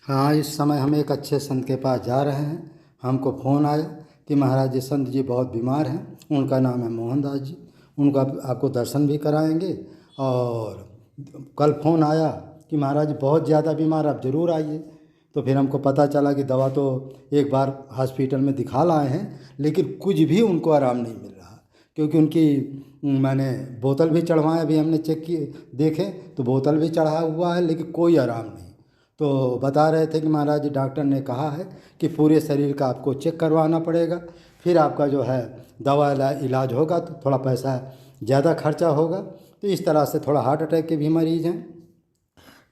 हाँ, इस समय हम एक अच्छे संत के पास जा रहे हैं। हमको फ़ोन आया कि महाराज जी संत जी बहुत बीमार हैं, उनका नाम है मोहनदास जी, उनका आपको दर्शन भी कराएंगे। और कल फ़ोन आया कि महाराज जी बहुत ज़्यादा बीमार, आप ज़रूर आइए। तो फिर हमको पता चला कि दवा तो एक बार हॉस्पिटल में दिखा लाए हैं, लेकिन कुछ भी उनको आराम नहीं मिल रहा। क्योंकि उनकी मैंने बोतल भी चढ़वाएं, अभी हमने चेक किए देखे तो बोतल भी चढ़ा हुआ है, लेकिन कोई आराम नहीं। तो बता रहे थे कि महाराज जी डॉक्टर ने कहा है कि पूरे शरीर का आपको चेक करवाना पड़ेगा, फिर आपका जो है दवा इलाज होगा। तो थोड़ा पैसा ज़्यादा खर्चा होगा। तो इस तरह से थोड़ा हार्ट अटैक के भी मरीज़ हैं,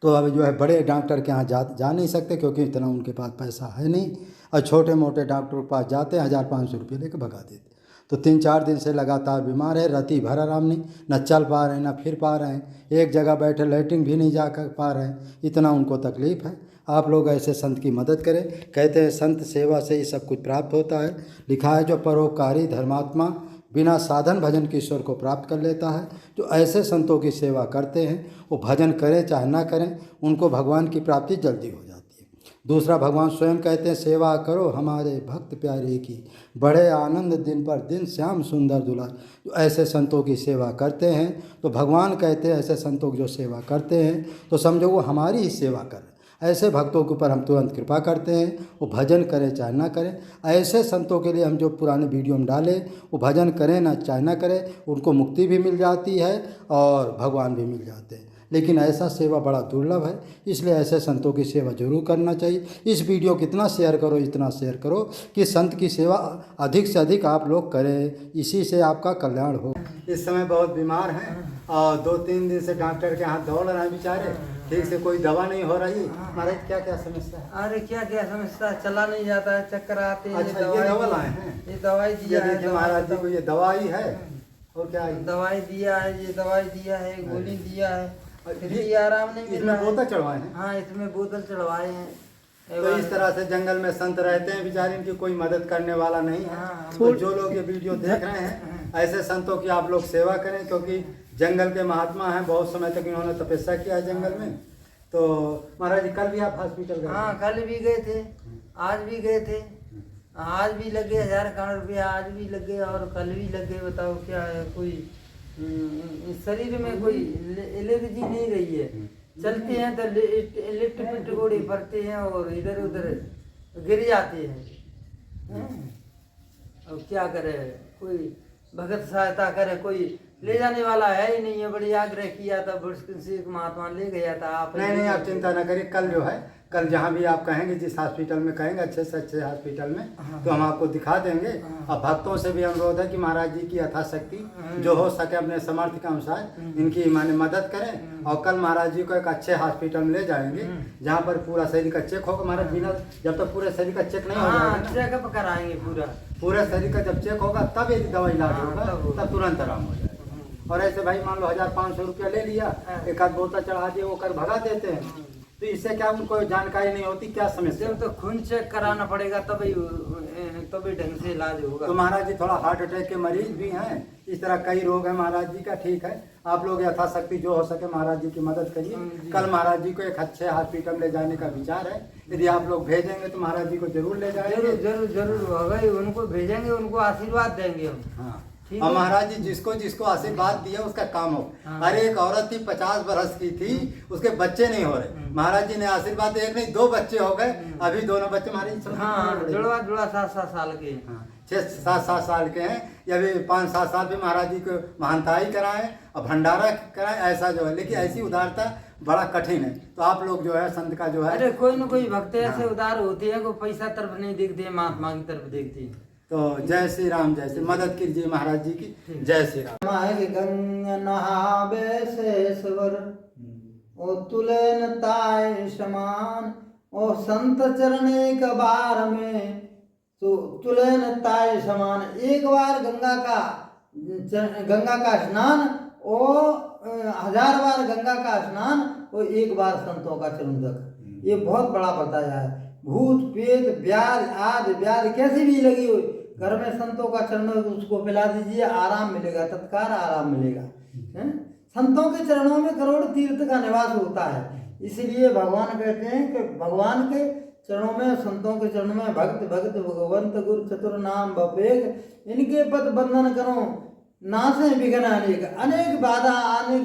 तो अब जो है बड़े डॉक्टर के यहाँ जा नहीं सकते, क्योंकि इतना उनके पास पैसा है नहीं। और छोटे मोटे डॉक्टर के पास जाते हैं, 1,500 रुपये लेकर भगा देते। तो 3-4 दिन से लगातार बीमार है, राती भर आराम नहीं, न चल पा रहे हैं न फिर पा रहे हैं, एक जगह बैठे लैट्रिन भी नहीं जा कर पा रहे हैं, इतना उनको तकलीफ़ है। आप लोग ऐसे संत की मदद करें। कहते हैं संत सेवा से ही सब कुछ प्राप्त होता है। लिखा है जो परोपकारी धर्मात्मा बिना साधन भजन के ईश्वर को प्राप्त कर लेता है। जो ऐसे संतों की सेवा करते हैं, वो भजन करें चाहे ना करें, उनको भगवान की प्राप्ति जल्दी हो जाती है। दूसरा, भगवान स्वयं कहते हैं सेवा करो हमारे भक्त प्यारे की, बड़े आनंद दिन पर दिन श्याम सुंदर दुलार। जो ऐसे संतों की सेवा करते हैं, तो भगवान कहते हैं ऐसे संतों की जो सेवा करते हैं तो समझो वो हमारी ही सेवा कर रहे हैं। ऐसे भक्तों के ऊपर हम तुरंत कृपा करते हैं, वो भजन करें चाहे ना करें। ऐसे संतों के लिए हम जो पुराने वीडियो में डाले, वो भजन करें ना चाहे ना करें, उनको मुक्ति भी मिल जाती है और भगवान भी मिल जाते हैं। लेकिन ऐसा सेवा बड़ा दुर्लभ है, इसलिए ऐसे संतों की सेवा जरूर करना चाहिए। इस वीडियो को इतना शेयर करो, इतना शेयर करो कि संत की सेवा अधिक से अधिक आप लोग करें, इसी से आपका कल्याण हो। इस समय बहुत बीमार हैं और 2-3 दिन से डॉक्टर के यहाँ दौड़ रहे हैं बेचारे, ठीक से कोई दवा नहीं हो रही। महाराज क्या क्या समस्या है? अरे क्या क्या समस्या, चला नहीं जाता है, चक्कर आते हैं। अच्छा, ये दवा लाए हैं? ये दवाई दिया है। देखिए महाराज जी को ये दवाई है, और क्या है? दवाई दिया है, ये दवाई दिया है, गोली दिया है, फिर ये आराम नहीं मिल रहा है। इसमें बोतल चढ़वाए हैं? हाँ, इसमें बोतल चढ़वाए हैं। तो इस तरह से जंगल में संत रहते हैं बेचारे, इनकी कोई मदद करने वाला नहीं है। तो जो लोग ये वीडियो देख रहे हैं, ऐसे संतों की आप लोग सेवा करें, क्योंकि जंगल के महात्मा हैं, बहुत समय तक इन्होंने तपस्या किया है जंगल में। तो महाराज जी कल भी आप हॉस्पिटल गए? हाँ, कल भी गए थे, आज भी गए थे। आज भी लगे 1000 रुपया, आज भी लगे और कल भी लगे। बताओ क्या है, कोई शरीर में कोई एलर्जी नहीं रही है। चलते हैं तो लिफ्ट पिट गोड़ी पड़ते हैं और इधर उधर गिर जाते हैं। अब क्या करे, कोई भगत सहायता करे, कोई ले जाने वाला है ही नहीं है। बड़ी आग्रह किया था, एक महात्मा ले गया था। आप नहीं, आप चिंता न करिए। कल जो है, कल जहाँ भी आप कहेंगे, जिस हॉस्पिटल में कहेंगे, अच्छे से अच्छे हॉस्पिटल में, तो हम आपको दिखा देंगे। और भक्तों से भी अनुरोध है कि महाराज जी की यथाशक्ति जो हो सके अपने सामर्थ्य के अनुसार इनकी माने मदद करें। और कल महाराज जी को एक अच्छे हॉस्पिटल में ले जाएंगे, जहाँ पर पूरा शरीर का चेक होगा। महाराज बिना जब तक पूरे शरीर का चेक नहीं होगा, चेकअप कराएंगे पूरा शरीर का जब चेक होगा तब यदि दवा इलाज होगा, तब तुरंत आराम हो जाएगा। और ऐसे भाई मान लो 1,500 रुपया ले लिया, एक आध बोतल चढ़ा दिए, वो कर भगा देते हैं। तो इससे क्या उनको जानकारी नहीं होती क्या समस्या। तो खून चेक कराना पड़ेगा, तभी ढंग से इलाज होगा। तो महाराज जी थोड़ा हार्ट अटैक के मरीज भी हैं, इस तरह कई रोग हैं महाराज जी का। ठीक है, आप लोग यथाशक्ति जो हो सके महाराज जी की मदद करिए। कल महाराज जी को एक अच्छे हॉस्पिटल में ले जाने का विचार है। यदि आप लोग भेजेंगे तो महाराज जी को जरूर ले जाएंगे। जरूर होगा, उनको भेजेंगे, उनको आशीर्वाद देंगे हम। हाँ, और महाराज जी जिसको जिसको आशीर्वाद दिया उसका काम हो। अरे एक औरत थी 50 बरस की थी, उसके बच्चे नहीं हो रहे, महाराज जी ने आशीर्वाद, एक नहीं 2 बच्चे हो गए। अभी दोनों बच्चे महाराज जुड़वा 7-7 साल के, 6-7 साल के हैं। या अभी 5-7 साल भी महाराज जी को महानताई कराएं और भंडारा कराएं, ऐसा जो है। लेकिन ऐसी उदारता बड़ा कठिन है। तो आप लोग जो है संत का जो है, अरे कोई न कोई भक्त ऐसे उदार होते हैं, कोई पैसा तरफ नहीं देखते, महात्मा की तरफ देखते हैं। तो जय श्री राम, जय श्री मदद कीजिए महाराज जी की। जय श्री राम। गंगा नहावे शेषवर, ओ तुलन ताय समान, ओ संत चरण एक बार में तो तुलन ताय समान। एक बार गंगा का स्नान, ओ 1000 बार गंगा का स्नान, और एक बार संतों का चरण तक। ये बहुत बड़ा बताया है। भूत पेट व्याध आदि व्याधि कैसी भी लगी हुई, घर में संतों का चरण उसको पिला दीजिए, आराम मिलेगा, तत्काल आराम मिलेगा। संतों के चरणों में करोड़ तीर्थ का निवास होता है। इसलिए भगवान कहते हैं कि भगवान के चरणों में, संतों के चरणों में भक्त भक्त भगवंत गुरु चतुर नाम बपेग, इनके पद बंधन करो नाशे विघ्न अनेक, अनेक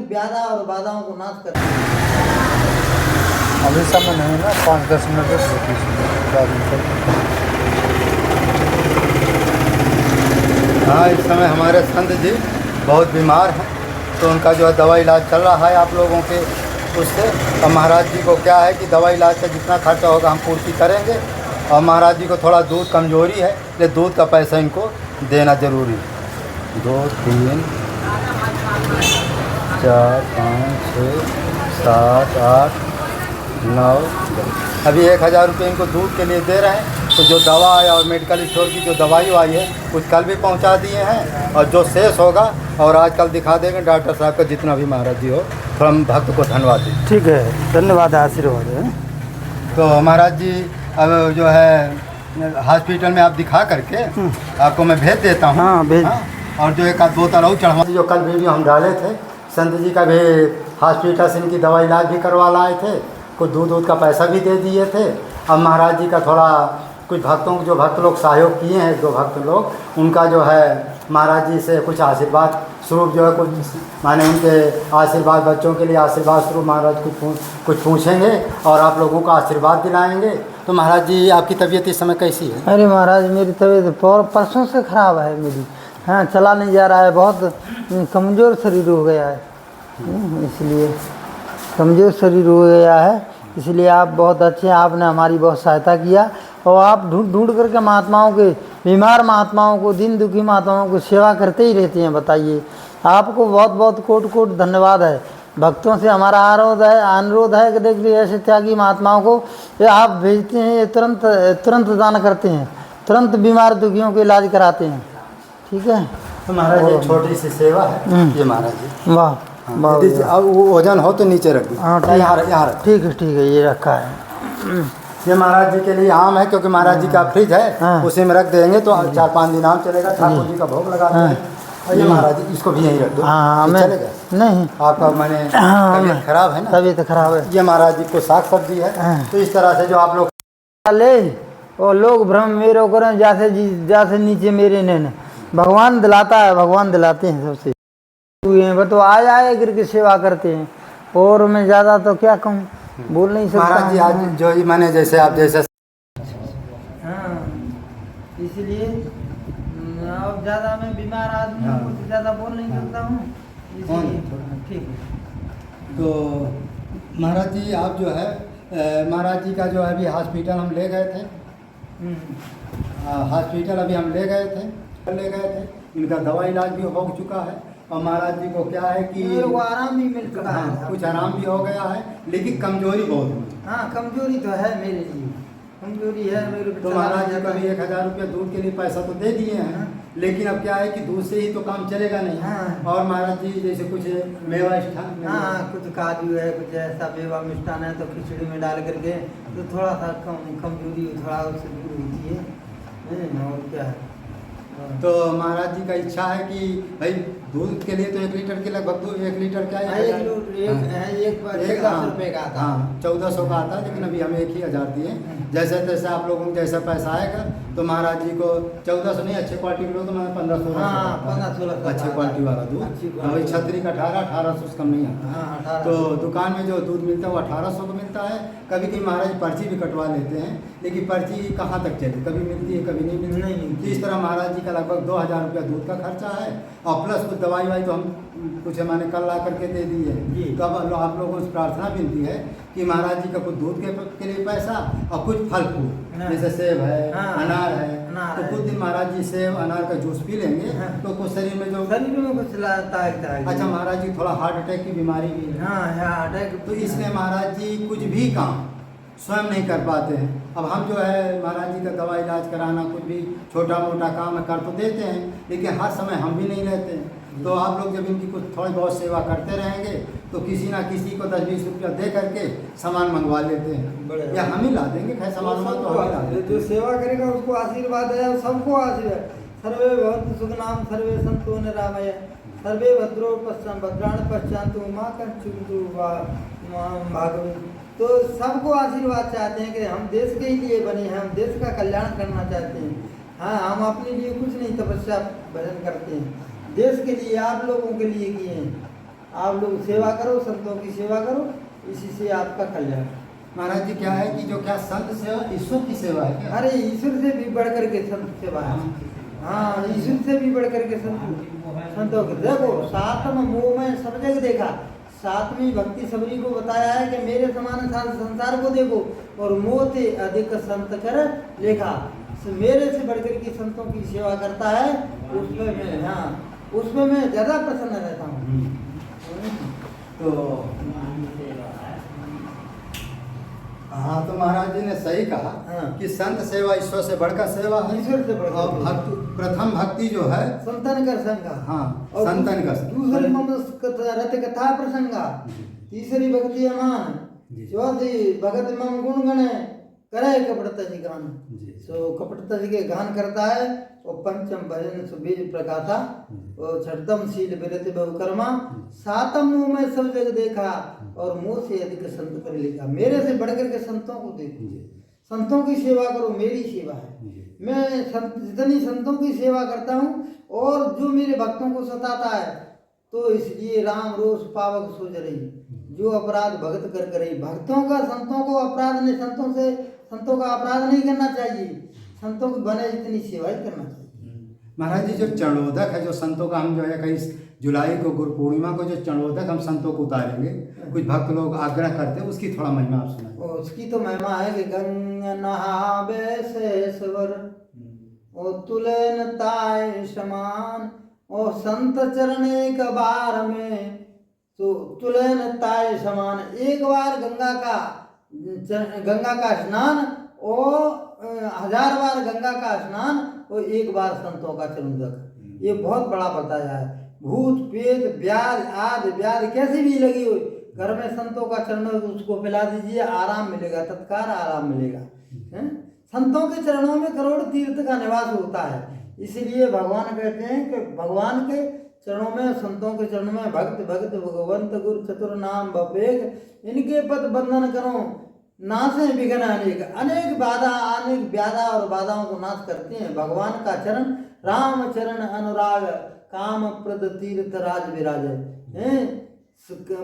व्याधा और बाधाओं को नाश करते हैं। अभी समय नहीं ना, 5-10 मिनट 20 मिनट। हाँ, इस समय हमारे संत जी बहुत बीमार हैं, तो उनका जो है दवा इलाज चल रहा है आप लोगों के उससे। और महाराज जी को क्या है कि दवा इलाज का जितना खर्चा होगा हम पूर्ति करेंगे। और महाराज जी को थोड़ा दूध कमजोरी है, इसलिए दूध का पैसा इनको देना जरूरी है। 2 3 4 5 6 7 8 9 10। अभी 1000 रुपये इनको दूध के लिए दे रहे हैं। तो जो दवा और मेडिकल स्टोर की जो दवाई आई है कुछ कल भी पहुंचा दिए हैं, और जो शेष होगा और आज कल दिखा देंगे डॉक्टर साहब का, जितना भी महाराज जी हो। तो हम भक्त को धन्यवाद दें। ठीक है, धन्यवाद, आशीर्वाद है। तो महाराज जी अब जो है हॉस्पिटल में आप दिखा करके आपको मैं भेज देता हूँ। हाँ, भेज। और जो एक आध बोतल और चढ़वा, जो कल वीडियो हम डाले थे संत जी का भी हॉस्पिटल से इनकी दवा इलाज भी करवा लाए थे, कुछ दूध का पैसा भी दे दिए थे। अब महाराज जी का थोड़ा कुछ भक्तों को, जो भक्त लोग सहयोग किए हैं 2 भक्त लोग, उनका जो है महाराज जी से कुछ आशीर्वाद स्वरूप जो है कुछ माने उनके आशीर्वाद, बच्चों के लिए आशीर्वाद स्वरूप महाराज कुछ पूछेंगे और आप लोगों का आशीर्वाद दिलाएंगे। तो महाराज जी आपकी तबीयत इस समय कैसी है? अरे महाराज, मेरी तबीयत परसों से ख़राब है मेरी। हाँ, चला नहीं जा रहा है, बहुत कमज़ोर शरीर हो गया है, इसलिए कमज़ोर शरीर हो गया है। इसलिए आप बहुत अच्छे, आपने हमारी बहुत सहायता किया। और आप ढूंढ करके महात्माओं के, बीमार महात्माओं को, दिन दुखी महात्माओं को सेवा करते ही रहते हैं। बताइए, आपको बहुत बहुत कोट धन्यवाद है। भक्तों से हमारा अनुरोध है कि देख लीजिए ऐसे त्यागी महात्माओं को ये आप भेजते हैं, ये तुरंत दान करते हैं, तुरंत बीमार दुखियों के इलाज कराते हैं। ठीक है। तो महाराज जी छोटी सी सेवा है ये महाराज जी। वाह, अब वजन हो तो नीचे रख दो। हाँ, यहाँ ठीक है, ये रखा है। ये महाराज जी के लिए आम है, क्योंकि महाराज जी का फ्रिज है, उसी में रख देंगे तो 4-5 दिन आम चलेगा। ठाकुर जी का भोग लगाते हैं। और ये महाराज जी इसको भी यहीं रख दो। हाँ, चलेगा? नहीं, आपका मैंने तबीयत खराब है ना, तबीयत खराब है। ये महाराज जी को साग सब्जी है। तो इस तरह से जो आप लोग ले और लोग भ्रम मेरो करें, जैसे नीचे मेरे नैन, भगवान दिलाता है, भगवान दिलाते हैं सबसे हुए हैं। तो आए गिर के सेवा करते हैं, और मैं ज़्यादा तो क्या कहूँ, बोल नहीं सकता। महाराज जी आज जो मैंने जैसे आप जैसे, हाँ, इसलिए अब ज़्यादा मैं बीमार आदमी हूँ, कुछ ज़्यादा बोल नहीं सकता हूँ, इसलिए ठीक है। तो महाराज जी आप जो है महाराज जी का जो है अभी हॉस्पिटल हम ले गए थे, हॉस्पिटल अभी हम ले गए थे। इनका दवा इलाज भी हो चुका है। और महाराज जी को क्या है कि वो आराम भी मिल चुका है, कुछ आराम भी हो गया है, लेकिन कमजोरी बहुत है। हाँ, कमजोरी तो है मेरे लिए, कमजोरी है मेरे। तो महाराज जी का भी 1000 रुपया दूध के लिए पैसा तो दे दिए हैं, लेकिन अब क्या है कि दूध से ही तो काम चलेगा नहीं। हाँ। और महाराज जी जैसे कुछ मेवा स्थान, हाँ, कुछ काजू है, कुछ ऐसा मेवा मिष्ठान है, तो खिचड़ी में डाल करके तो थोड़ा सा कमजोरी थोड़ा उससे दूर होती है। और क्या है, तो महाराज जी का इच्छा है कि भाई दूध के लिए तो 1 लीटर के लगभग 1 लीटर क्या है, 1400 रुपये का आता है। हाँ, 1400 का आता है, लेकिन अभी हम 1000 दिए। जैसे तैसे आप लोगों को जैसा पैसा आएगा, तो महाराज जी को 1400 नहीं, अच्छे क्वालिटी लो तो मैं 1500-1600 अच्छे क्वालिटी वाला दूध। वही छतरी का 1800 से कम नहीं आता। तो दुकान में जो दूध मिलता है वो 1800 को मिलता है। कभी कभी महाराज पर्ची भी कटवा लेते हैं, लेकिन पर्ची कहाँ तक चले, कभी मिलती है कभी नहीं मिलती। इस तरह महाराज जी का लगभग 2000 रुपया दूध का खर्चा है, और प्लस कुछ दवाई वाई तो हम कुछ मैंने कल ला करके दे दी है। तो अब आप लोगों से प्रार्थना विनती है कि महाराज जी का कुछ दूध के लिए पैसा और कुछ फल फूल, जैसे सेब है, अनार है, तो कुछ दिन महाराज जी सेब अनार का जूस पी लेंगे तो कुछ शरीर में जो कुछ लाता है। अच्छा, महाराज जी थोड़ा हार्ट अटैक की बीमारी भी है। हाँ, अटैक। तो इसलिए महाराज जी कुछ भी काम स्वयं नहीं कर पाते हैं। अब हम जो है महाराज जी का दवा इलाज कराना, कुछ भी छोटा मोटा काम कर तो देते हैं, लेकिन हर समय हम भी नहीं रहते हैं। तो आप लोग जब इनकी कुछ थोड़ी बहुत सेवा करते रहेंगे तो किसी ना किसी को 10-20 रुपया दे करके सामान मंगवा लेते हैं, या हम ही ला देंगे। खैर सामान तो हम ही ला देंगे। जो सेवा करेगा उसको आशीर्वाद है, और सबको आशीर्वाद। सर्वे भवन्तु सुखिनाम, सर्वे सन्तु निरामय, सर्वे भद्रो भद्राणि पश्यन्तु मा कश्चित् भागवत। तो सबको आशीर्वाद चाहते हैं कि हम देश के ही लिए बने हैं, हम देश का कल्याण करना चाहते हैं। हाँ, हम अपने लिए कुछ नहीं तपस्या भजन करते हैं, देश के लिए, आप लोगों के लिए किए हैं। आप लोग सेवा करो, संतों की सेवा करो, इसी से आपका कल्याण। महाराज जी क्या है कि जो क्या संत सेवा ईश्वर की सेवा है क्या? अरे ईश्वर से भी बढ़ करके संत सेवा है। हाँ, ईश्वर से भी बढ़ करके संतों के देखो, सातम मोह में सब जगह देखा, सातवीं भक्ति सबरी को बताया है कि मेरे समान संसार को देखो और मोह से अधिक संत कर लेखा। मेरे से बढ़कर के संतों की सेवा करता है, उसमें मैं, हाँ, उसमें मैं ज्यादा प्रसन्न रहता हूँ। तो हाँ, तो महाराज जी ने सही कहा हाँ। कि संत सेवा ईश्वर से बढ़कर सेवा है। ईश्वर से बढ़कर और भक्ति, प्रथम भक्ति जो है संतन कर संगा। हाँ, और संतन का संग। दूसरी रथ कथा प्रसंगा, तीसरी भक्ति अमान, चौथी भगत मम गुण गणे करे कपटता जी गान। सो कपटता जी के गान करता है। और पंचम भजन सुबीज प्रकाशा, और छठम शील विरति बहुकर्मा, सातम मुंह में सब जग देखा और मुंह से अधिक संत कर लिखा। मेरे से बढ़कर के संतों को देखो, संतों की सेवा करो, मेरी सेवा है। मैं जितनी संतों की सेवा करता हूँ, और जो मेरे भक्तों को सताता है, तो इसलिए राम रोष पावक सोच रही, जो अपराध भगत कर करे। भक्तों का संतों को अपराध नहीं, संतों का अपराध नहीं करना चाहिए, संतों की बने इतनी सेवा ही करना चाहिए। महाराज जी जो चरणोदक है, जो संतों का हम जो है कहीं जुलाई को गुरु पूर्णिमा को जो चरणोदक हम संतों को उतारेंगे, कुछ भक्त लोग आग्रह करते हैं, उसकी थोड़ा महिमा आप सुनाइए। उसकी तो महिमा है कि गंगा नहावे से स्वर, ओ तुलन ताय समान, और संत चरण एक बार में, तो तुलन ताय समान, एक बार गंगा का स्नान और 1000 बार गंगा का स्नान और एक बार संतों का चरणोदक, ये बहुत बड़ा बताया है। भूत पेट व्याध आदि व्याध कैसी भी लगी हुई, घर में संतों का चरण उसको पिला दीजिए, आराम मिलेगा, तत्काल आराम मिलेगा। संतों के चरणों में करोड़ तीर्थ का निवास होता है, इसलिए भगवान कहते हैं कि भगवान के चरणों में, संतों के चरणों में भक्त भगत भगवंत गुरु चतुर नाम बपेग, इनके पद बंधन करो, नाशे विघ्न अनेक, अनेक व्याधा और बाधाओं को नाश करते हैं। भगवान का चरण, राम चरण अनुराग, काम प्रद तीर्थ राज विराज।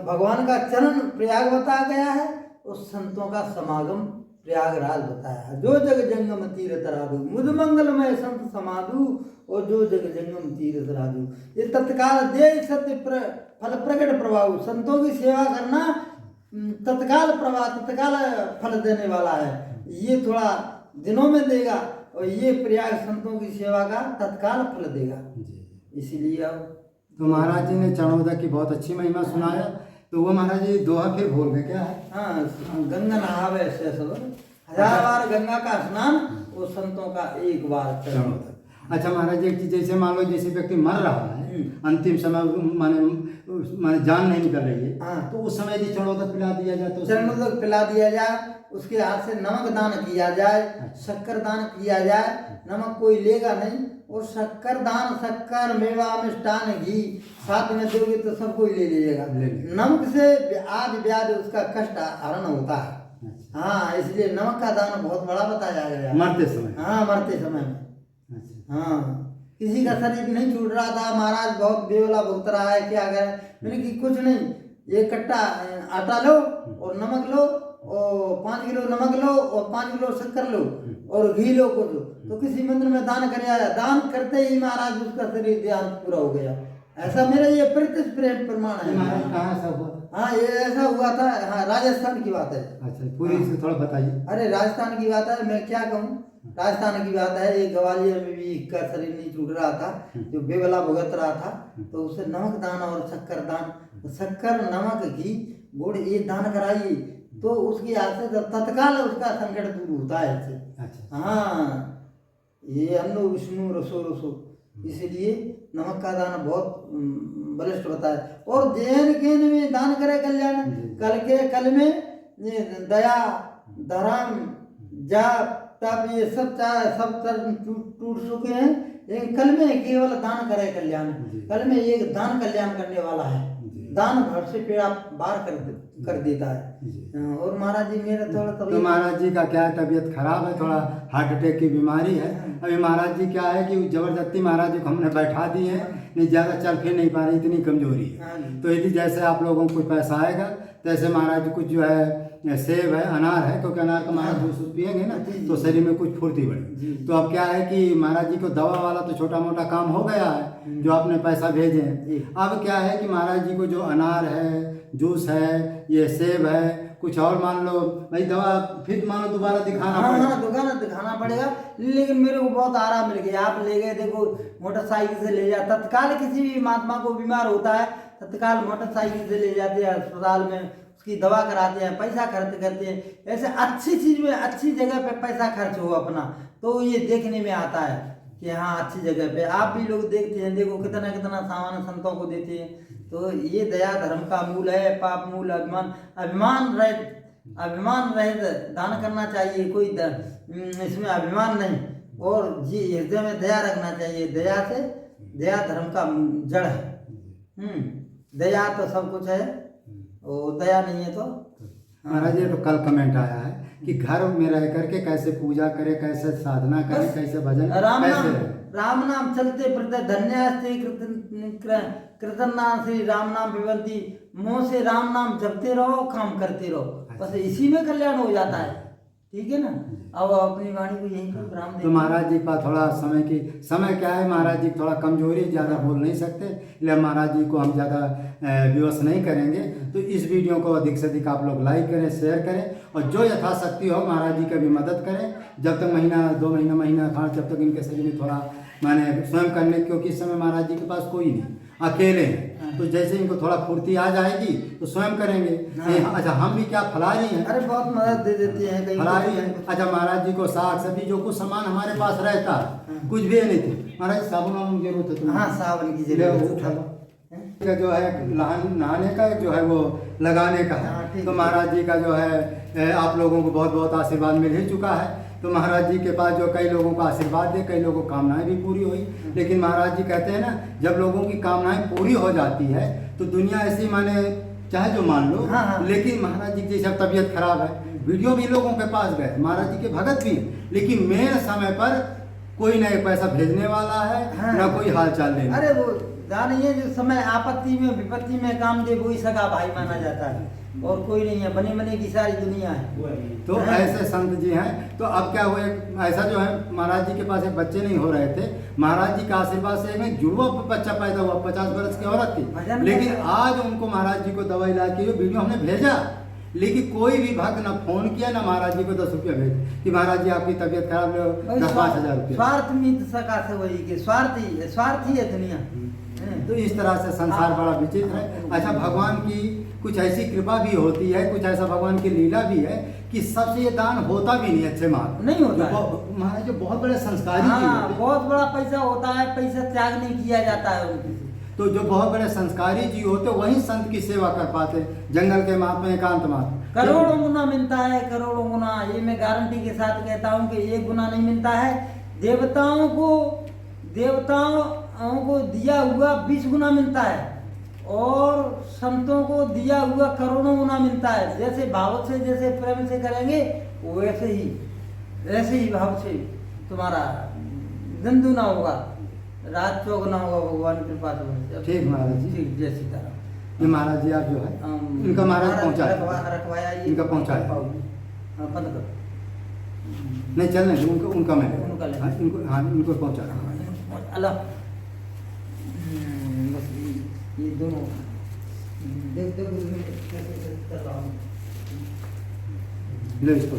भगवान का चरण प्रयाग बताया गया है, और संतों का समागम प्रयागराज बताया है। जो जग जंगम तीर्थ राजू, मुझ मंगलमय संत समाधु, और जो जग जंगम तीर्थ राजू। ये तत्काल दे सत्य फल प्रकट प्रभाव, संतों की सेवा करना तत्काल प्रभाव, तत्काल फल देने वाला है। ये थोड़ा दिनों में देगा, और ये प्रयाग संतों की सेवा का तत्काल फल देगा। इसीलिए अब तो महाराज जी ने चरणोदक की बहुत अच्छी महिमा सुनाया, तो वो महाराज जी दोहा फिर बोल गए क्या है? हाँ, गंगा नहावे से सब 1000 बार गंगा का स्नान और संतों का एक बार चरणोदक। अच्छा महाराज जी, एक चीज जैसे मान लो जैसे व्यक्ति मर रहा है, अंतिम समय माने जान नहीं निकल रही है, हाँ, तो उस समय यदि चरणोदक पिला दिया जाए तो चरणोदक पिला दिया जाए, उसके हाथ से नमक दान किया जाए, शक्कर दान किया जाए, नमक कोई लेगा नहीं, और शक्कर दान, शक्कर मेवा मिष्टान घी साथ में दोगे तो सब कोई ले लीजिएगा। नमक से आदि व्याधि उसका कष्ट हरण होता है। हाँ, इसलिए नमक का दान बहुत बड़ा बताया गया मरते समय। हाँ, मरते समय में। हाँ, किसी का शरीर नहीं छूट रहा था, महाराज बहुत बेवला भुगत रहा है, क्या करें? मैंने कि कुछ नहीं, एक कट्टा आटा लो और नमक लो, और 5 किलो नमक लो और 5 किलो शक्कर लो और घी लो कुछ, तो किसी मंदिर में दान कर आया, दान करते ही महाराज उसका शरीर ध्यान पूरा हो गया। ऐसा मेरा ये प्रत्यक्ष प्रमाण है। कहाँ ऐसा हुआ? हाँ, ये ऐसा हुआ था। हाँ, राजस्थान की बात है। अच्छा, पूरी इसको थोड़ा बताइए। अरे राजस्थान की बात है, मैं क्या कहूँ, राजस्थान की बात है। एक ग्वालियर में भी का शरीर नहीं छूट रहा था, जो बेवला भुगत रहा था, तो उसे नमक दान और शक्कर दान, शक्कर नमक घी गुड़ ये दान कराइए, तो उसकी हाथ से तत्काल उसका संकट दूर होता है इससे। अच्छा, हाँ, ये अन्नो विष्णु रसो रसो, इसलिए नमक का दान बहुत बलिष्ठ होता है। और जैन के में दान करे कल्याण, कल में दया धर्म जाप तब ये सब टूट चुके हैं, लेकिन कल में केवल दान करे कल्याण, कल में एक दान कल्याण करने वाला है। दान भर से पेड़ा बाहर कर देता है। जी। और महाराज जी मेरा थोड़ा तो महाराज जी का क्या है, तबीयत खराब है, थोड़ा हार्ट अटैक की बीमारी है। अभी महाराज जी क्या है कि जबरदस्ती महाराज जी को हमने बैठा दी है, नहीं ज़्यादा चल फिर नहीं पा रही, इतनी कमजोरी है। तो यदि जैसे आप लोगों को पैसा आएगा तैसे महाराज जी कुछ जो है सेब है, अनार है, क्योंकि अनार का महाराज जूस पियेंगे ना तो शरीर में कुछ फुर्ती बढ़े। तो अब क्या है कि महाराज जी को दवा वाला तो छोटा मोटा काम हो गया है जो आपने पैसा भेजे हैं। अब क्या है कि महाराज जी को जो अनार है, जूस है, ये सेब है, कुछ और मान लो भाई दवा फिर मान लो दोबारा दिखाना पड़ेगा। हाँ दोबारा दिखाना पड़ेगा, लेकिन मेरे को बहुत आराम मिल गया। आप ले गए, देखो मोटरसाइकिल से ले जा, तत्काल किसी भी महात्मा को बीमार होता है तत्काल मोटरसाइकिल से ले जाते हैं अस्पताल में, उसकी दवा कराते हैं, पैसा खर्च करते हैं। ऐसे अच्छी चीज में अच्छी जगह पे पैसा खर्च हो अपना, तो ये देखने में आता है कि हाँ अच्छी जगह पे। आप भी लोग देखते हैं, देखो कितना कितना सामान संतों को देते हैं। तो ये दया धर्म का मूल है, पाप मूल अभिमान रहित दान करना चाहिए, कोई इसमें अभिमान नहीं। और जी हृदय में दया रखना चाहिए, दया धर्म का जड़ है। दया तो सब कुछ है, और दया नहीं है तो। महाराज जी तो कल कमेंट आया है कि घर में रह करके कैसे पूजा करे, कैसे साधना करे, कैसे भजन, राम नाम चलते प्रत्यय धन्य कृतज्ञता श्री राम नाम विवंती, मुंह से राम नाम जपते रहो, काम करते रहो, बस इसी में कल्याण हो जाता है। ठीक है ना। अब अपनी वाणी को यहीं पर विराम दें। तो महाराज जी का थोड़ा समय क्या है, महाराज जी थोड़ा कमजोरी, ज़्यादा बोल नहीं सकते, इसलिए महाराज जी को हम ज़्यादा विवश नहीं करेंगे। तो इस वीडियो को अधिक से अधिक आप लोग लाइक करें, शेयर करें, और जो यथाशक्ति हो महाराज जी की भी मदद करें। जब तक महीना 2 महीना खान, जब तक इनके शरीर में थोड़ा माने स्वयं करने, क्योंकि इस समय महाराज जी के पास कोई नहीं, अकेले हैं। तो जैसे इनको थोड़ा फुर्ती आ जाएगी तो स्वयं करेंगे। अच्छा हम भी क्या फलारी हैं, अरे बहुत मदद दे देते हैं फलारी हैं। अच्छा महाराज जी को साग सब्जी जो कुछ सामान हमारे पास रहता है, कुछ भी नहीं थे महाराज, साबुन वाबुन जरूरत है तुम्हें? हाँ साबुन की जरूरत का जो है नहाने का जो है वो लगाने का है। तो महाराज जी का जो है आप लोगों को बहुत बहुत आशीर्वाद मिल ही चुका है। तो महाराज जी के पास जो कई लोगों का आशीर्वाद दे, कई लोगों की कामनाएं भी पूरी हुई। लेकिन महाराज जी कहते हैं ना, जब लोगों की कामनाएं पूरी हो जाती है तो दुनिया ऐसी माने चाहे जो मान लो। लेकिन महाराज जी की जैसे तबीयत खराब है, वीडियो भी लोगों के पास गए, महाराज जी के भगत भी, लेकिन मेरे समय पर कोई ना एक पैसा भेजने वाला है, ना कोई हाल चाल लेने। अरे वो जानिए जो समय आपत्ति में विपत्ति में काम दे वही सगा भाई माना जाता है, और कोई नहीं है, बने की सारी दुनिया है। तो ऐसे संत जी हैं। तो अब क्या हुआ, ऐसा जो है महाराज जी के पास एक बच्चे नहीं हो रहे थे, महाराज जी का आशीर्वाद से एक जुड़वा बच्चा पैदा हुआ, 50 वर्ष की औरत थी। लेकिन आज उनको महाराज जी को दवा इलाज की वीडियो हमने भेजा, लेकिन कोई भी भक्त ना फोन किया, ना महाराज जी को 10 रुपया भेज कि महाराज जी आपकी तबीयत खराब, लो 10-5 रुपया। स्वार्थ में सका से वही के स्वार्थी है दुनिया। तो इस तरह से संसार बड़ा विचित्र है। अच्छा भगवान की कुछ ऐसी कृपा भी होती है, कुछ ऐसा भगवान की लीला भी है कि सबसे ये दान होता भी नहीं अच्छे मार्ग नहीं होता है। महाराज जो बहुत बड़े संस्कारी बहुत बड़ा पैसा होता है, पैसा त्याग नहीं किया जाता है। तो जो बहुत बड़े संस्कारी जी होते वही संत की सेवा कर पाते, जंगल के महात्मा, एकांत महात्मा। करोड़ों गुना मिलता है, करोड़ों गुना, ये मैं गारंटी के साथ कहता हूँ कि 1 गुना नहीं मिलता है। देवताओं को दिया हुआ 20 गुना मिलता है, और संतों को दिया हुआ करोड़ों गुना मिलता है। जैसे भाव से, जैसे प्रेम से करेंगे वैसे ही भाव से तुम्हारा दिन दुना होगा, रात चौगुना होगा, भगवान की कृपा से। ठीक महाराज जी, ठीक, जय सीताराम। ये महाराज जी आप जो है इनका महाराज रखवाया, इनका पहुँचाया बंद करो, नहीं चलने उनका मैं उनका इनको पहुँचा अल्लाह। बस ये दोनों देख कर रहा हूँ। ले इसको